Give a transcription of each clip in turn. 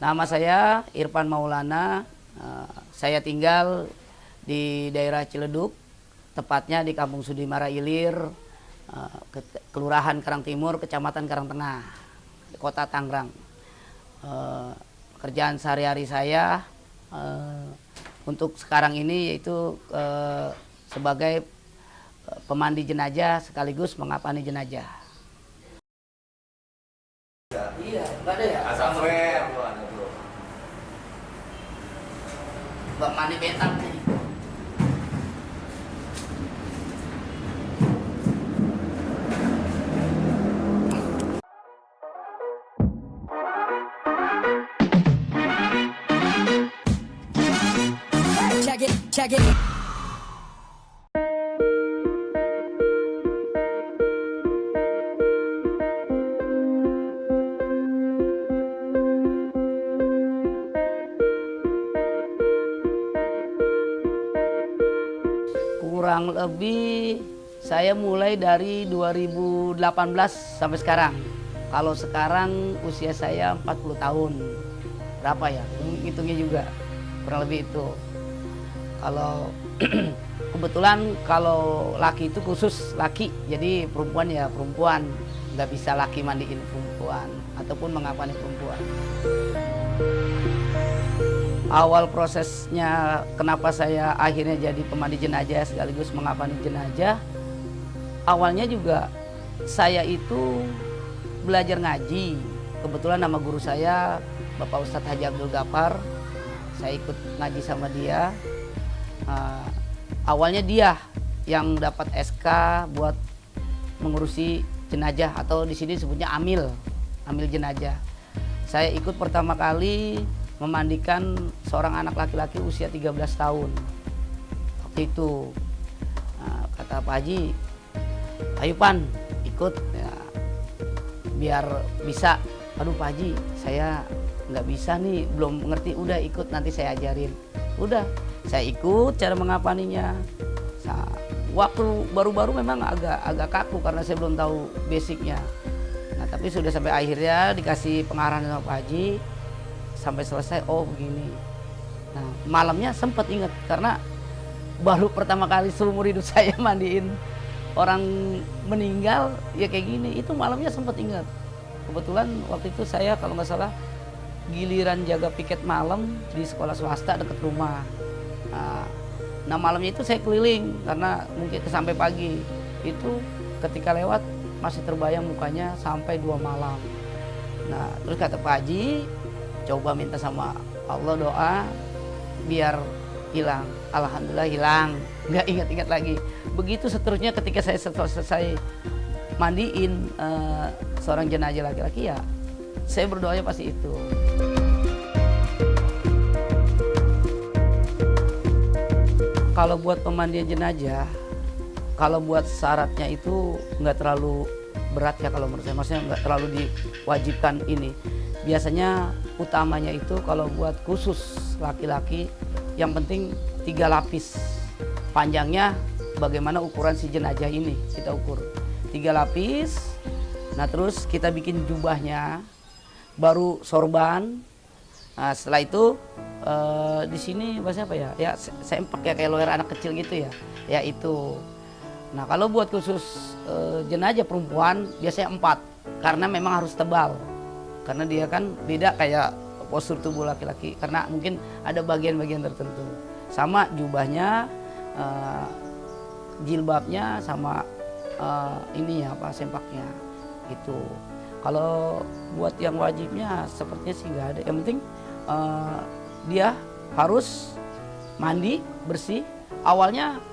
Nama saya Irfan Maulana. Saya tinggal di daerah Ciledug, tepatnya di Kampung Sudimara Ilir, Kelurahan Karang Timur, Kecamatan Karang Tengah, Kota Tangerang. Kerjaan sehari-hari saya untuk sekarang ini yaitu sebagai pemandi jenazah sekaligus mengapani jenazah. Iya, nggak ada ya? Asapware tuh ada tuh. Bak mandi betang nih. Check it. Kurang lebih saya mulai dari 2018 sampai sekarang. Kalau sekarang usia saya 40 tahun. Berapa ya? Hitungnya juga. Kurang lebih itu. Kalau kebetulan kalau laki itu khusus laki. Jadi perempuan ya perempuan. Nggak bisa laki mandiin perempuan ataupun mengapani perempuan. Awal prosesnya kenapa saya akhirnya jadi pemandi jenazah sekaligus mengapani jenazah, awalnya juga saya itu belajar ngaji. Kebetulan nama guru saya Bapak Ustadz Haji Abdul Ghaffar. Saya ikut ngaji sama dia. Awalnya dia yang dapat SK buat mengurusi jenazah atau di sini sebutnya amil jenazah. Saya ikut pertama kali memandikan seorang anak laki-laki usia 13 tahun. Waktu itu kata Pak Haji, ayo Pan ikut ya, biar bisa. Aduh Pak Haji, saya nggak bisa nih, belum ngerti. Udah ikut, nanti saya ajarin. Udah, saya ikut cara mengapaninya. Waktu baru-baru memang agak kaku karena saya belum tahu basicnya. Nah tapi sudah sampai akhirnya dikasih pengarahan sama Pak Haji. Sampai selesai, oh begini. Nah malamnya sempat ingat karena baru pertama kali seumur hidup saya mandiin orang meninggal ya kayak gini. Itu malamnya sempat ingat. Kebetulan waktu itu saya kalau nggak salah giliran jaga piket malam di sekolah swasta dekat rumah. Nah malamnya itu saya keliling karena mungkin sampai pagi. Itu ketika lewat masih terbayang mukanya sampai 2 malam. Nah terus kata Pak Haji, coba minta sama Allah doa biar hilang. Alhamdulillah hilang, nggak ingat-ingat lagi. Begitu seterusnya ketika saya selesai mandiin seorang jenazah laki-laki ya, saya berdoanya pasti itu. Kalau buat pemandian jenazah, kalau buat syaratnya itu nggak terlalu berat ya kalau menurut saya. Maksudnya nggak terlalu diwajibkan ini. Biasanya utamanya itu kalau buat khusus laki-laki yang penting 3 lapis. Panjangnya bagaimana ukuran si jenazah ini kita ukur 3 lapis. Nah terus kita bikin jubahnya, baru sorban. Nah setelah itu di sini bahasa apa ya? Ya sempak ya kayak loer anak kecil gitu ya. Ya itu. Nah kalau buat khusus jenazah perempuan biasanya 4 karena memang harus tebal. Karena dia kan beda kayak postur tubuh laki-laki karena mungkin ada bagian-bagian tertentu. Sama jubahnya, jilbabnya sama ininya apa sempaknya gitu. Kalau buat yang wajibnya sepertinya sih nggak ada. Yang penting dia harus mandi bersih. Awalnya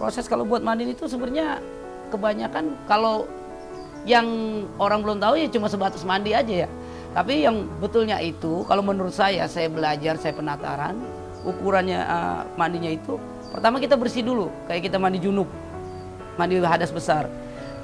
proses kalau buat mandi itu sebenarnya kebanyakan kalau yang orang belum tahu ya cuma sebatas mandi aja ya. Tapi yang betulnya itu kalau menurut saya belajar, saya penataran, ukurannya mandinya itu pertama kita bersih dulu kayak kita mandi junub, mandi hadas besar.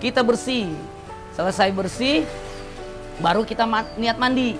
Kita bersih, selesai bersih baru kita niat mandi.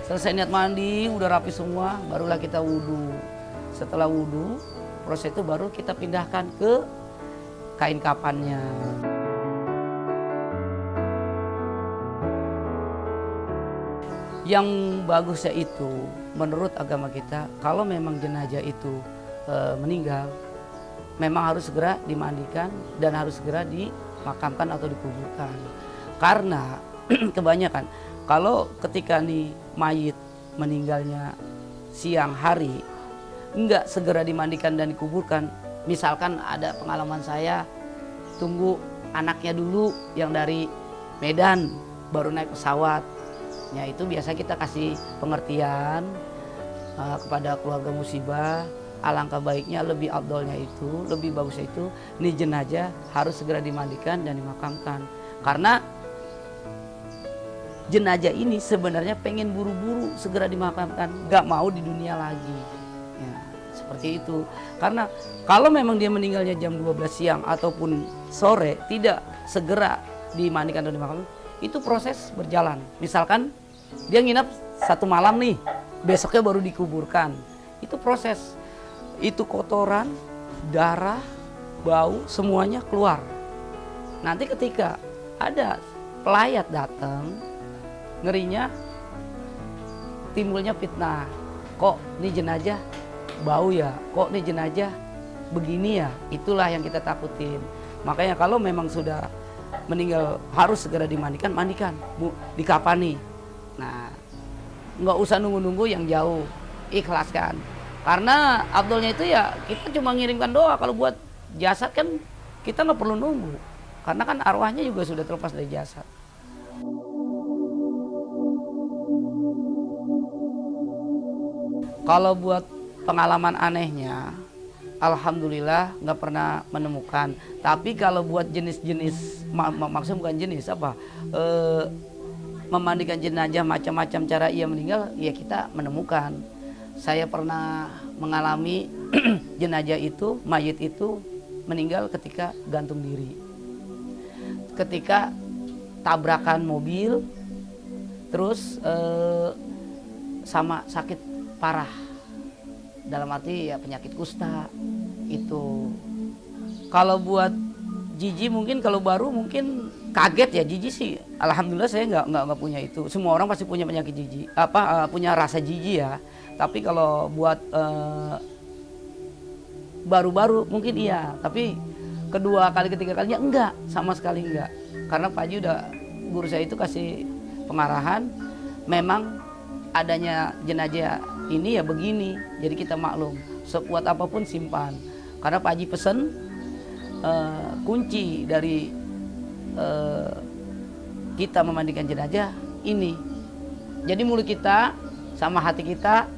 Selesai niat mandi udah rapi semua, barulah kita wudhu. Setelah wudhu, proses itu baru kita pindahkan ke kain kafannya. Yang bagusnya itu menurut agama kita, kalau memang jenazah itu meninggal, memang harus segera dimandikan dan harus segera dimakamkan atau dikuburkan. Karena kebanyakan kalau ketika nih mayit meninggalnya siang hari, enggak segera dimandikan dan dikuburkan. Misalkan ada pengalaman saya, tunggu anaknya dulu yang dari Medan baru naik pesawat. Ya itu biasa kita kasih pengertian kepada keluarga musibah. Alangkah baiknya, lebih afdolnya itu, lebih bagusnya itu, nih jenazah harus segera dimandikan dan dimakamkan. Karena jenazah ini sebenarnya pengen buru-buru segera dimakamkan, gak mau di dunia lagi. Ya, seperti itu. Karena kalau memang dia meninggalnya jam 12 siang ataupun sore, tidak segera dimandikan dan dimakamkan, itu proses berjalan. Misalkan dia nginap 1 malam nih, besoknya baru dikuburkan. Itu proses. Itu kotoran, darah, bau, semuanya keluar. Nanti ketika ada pelayat datang, ngerinya timbulnya fitnah. Kok nih jenazah bau ya? Kok nih jenazah begini ya? Itulah yang kita takutin. Makanya kalau memang sudah meninggal harus segera dimandikan, mandikan, dikafani. Nah, nggak usah nunggu-nunggu yang jauh, ikhlaskan. Karena afdolnya itu ya kita cuma ngirimkan doa. Kalau buat jasad kan kita nggak perlu nunggu, karena kan arwahnya juga sudah terlepas dari jasad. Kalau buat pengalaman anehnya, alhamdulillah nggak pernah menemukan. Tapi kalau buat jenis-jenis, maksudnya bukan jenis apa, memandikan jenazah macam-macam cara ia meninggal, ya kita menemukan. Saya pernah mengalami jenazah itu, mayit itu meninggal ketika gantung diri. Ketika tabrakan mobil, terus sama sakit parah. Dalam arti ya penyakit kusta itu. Kalau buat jijik mungkin, kalau baru mungkin kaget ya. Jijik sih alhamdulillah saya nggak punya itu. Semua orang pasti punya penyakit jijik, punya rasa jijik ya. Tapi kalau buat baru-baru mungkin iya, tapi kedua kali ketiga kalinya enggak, sama sekali enggak. Karena Pak Haji guru saya itu kasih pengarahan, memang adanya jenazah ini ya begini, jadi kita maklum, sekuat apapun simpan. Karena Pak Haji pesen kunci dari kita memandikan jenazah ini. Jadi mulut kita sama hati kita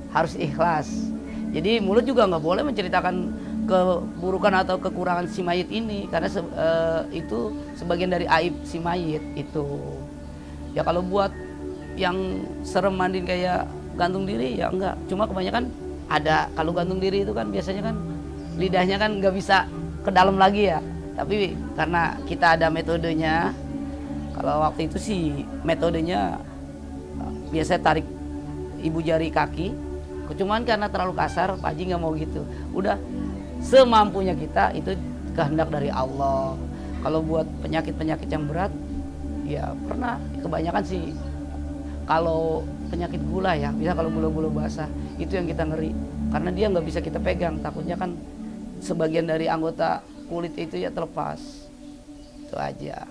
harus ikhlas. Jadi mulut juga nggak boleh menceritakan keburukan atau kekurangan si mayit ini, karena itu sebagian dari aib si mayit itu. Ya kalau buat yang serem mandiin kayak gantung diri ya enggak. Cuma kebanyakan ada, kalau gantung diri itu kan biasanya kan lidahnya kan nggak bisa ke dalam lagi ya. Tapi karena kita ada metodenya, kalau waktu itu sih metodenya biasanya tarik ibu jari kaki. Cuman karena terlalu kasar, Pak Haji nggak mau gitu. Udah semampunya kita, itu kehendak dari Allah. Kalau buat penyakit-penyakit yang berat, ya pernah. Kebanyakan sih kalau penyakit gula ya, bisa kalau gula-gula basah, itu yang kita ngeri. Karena dia nggak bisa kita pegang, takutnya kan sebagian dari anggota kulit itu ya terlepas. Itu aja.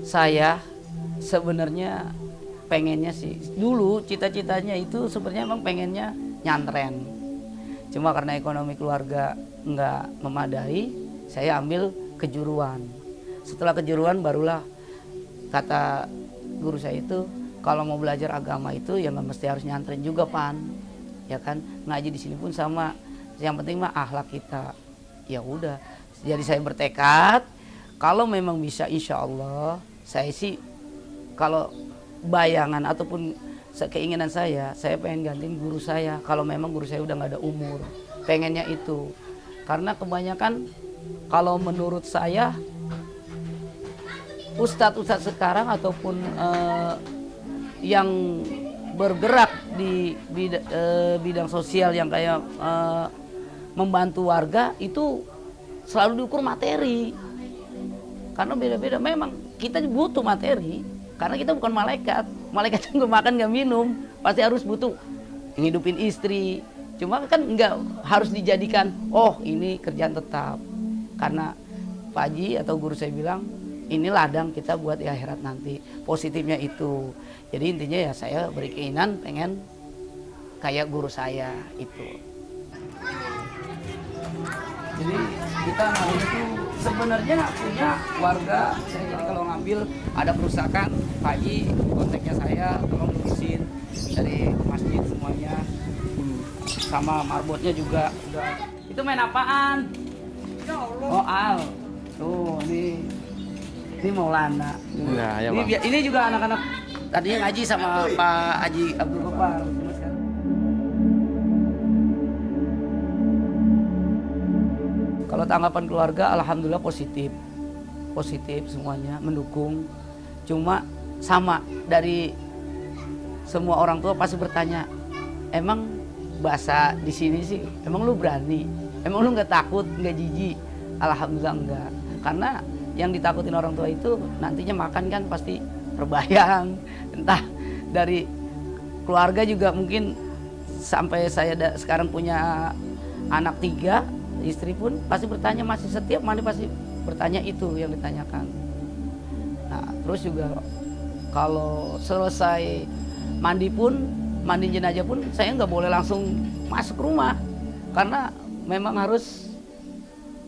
Saya sebenarnya pengennya sih, dulu cita-citanya itu sebenarnya emang pengennya nyantren. Cuma karena ekonomi keluarga nggak memadai, saya ambil kejuruan. Setelah kejuruan barulah kata guru saya itu, kalau mau belajar agama itu ya nggak mesti harus nyantren juga Pan, ya kan, ngaji di sini pun sama. Yang penting mah akhlak kita. Ya udah, jadi saya bertekad kalau memang bisa, insya Allah saya sih, kalau bayangan ataupun keinginan saya pengen gantiin guru saya. Kalau memang guru saya udah nggak ada umur, pengennya itu. Karena kebanyakan kalau menurut saya ustadz-ustadz sekarang ataupun yang bergerak di bidang sosial yang kayak membantu warga itu selalu diukur materi. Karena beda-beda. Memang kita butuh materi, karena kita bukan malaikat. Malaikat yang nggak makan nggak minum, pasti harus butuh ngidupin istri. Cuma kan nggak harus dijadikan, oh ini kerjaan tetap. Karena Pak Haji atau guru saya bilang, ini ladang kita buat di akhirat nanti. Positifnya itu. Jadi intinya ya saya berkeinginan pengen kayak guru saya itu. Jadi kita mau itu sebenarnya punya warga. Saya jadi kalau ngambil ada perusahaan, Pak Haji kontaknya saya, tolong lurusin dari masjid semuanya. Sama marbotnya juga udah. Itu main apaan? Oh al. Tuh ini Maulana. Nah, ya, Bang. Ini juga anak-anak tadinya ngaji sama Pak Haji Abdul Ghaffar. Kalau tanggapan keluarga, alhamdulillah positif semuanya, mendukung. Cuma sama dari semua orang tua pasti bertanya, emang bahasa di sini sih, emang lu berani, emang lu nggak takut, nggak jijik? Alhamdulillah enggak, karena yang ditakutin orang tua itu nantinya makan kan pasti terbayang, entah dari keluarga juga mungkin sampai saya sekarang punya anak 3. Istri pun pasti bertanya, masih setiap mandi pasti bertanya itu yang ditanyakan. Nah, terus juga kalau selesai mandi jenazah pun saya nggak boleh langsung masuk rumah, karena memang harus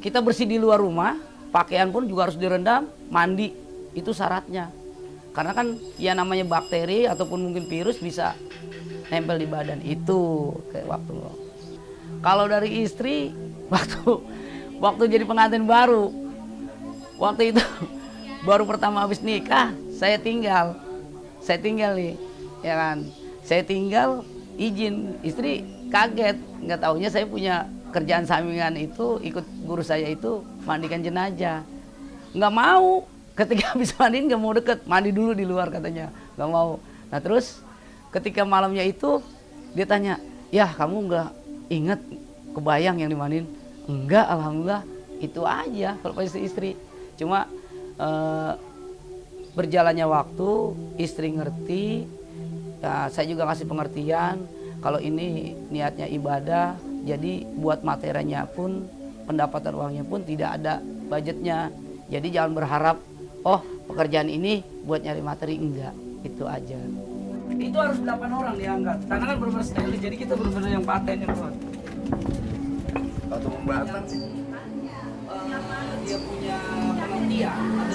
kita bersih di luar rumah, pakaian pun juga harus direndam, mandi, itu syaratnya. Karena kan ya namanya bakteri ataupun mungkin virus bisa nempel di badan itu kayak waktu. Kalau dari istri waktu jadi pengantin baru, waktu itu baru pertama habis nikah, saya tinggal nih, ya kan, saya tinggal izin, istri kaget, nggak taunya saya punya kerjaan sampingan itu, ikut guru saya itu mandikan jenazah, nggak mau, ketika habis mandiin nggak mau deket, mandi dulu di luar katanya, nggak mau. Nah terus ketika malamnya itu dia tanya, ya kamu nggak inget kebayang yang dimandiin? Enggak, alhamdulillah itu aja kalau istri. Cuma berjalannya waktu, istri ngerti, ya, saya juga ngasih pengertian kalau ini niatnya ibadah, jadi buat materinya pun, pendapatan uangnya pun tidak ada budgetnya. Jadi jangan berharap, oh pekerjaan ini buat nyari materi, enggak, itu aja. Itu harus 8 orang diangkat, karena kan benar-benar stylish, jadi kita benar-benar yang paten yang buat. Atau membatang sih. Dia punya pengertian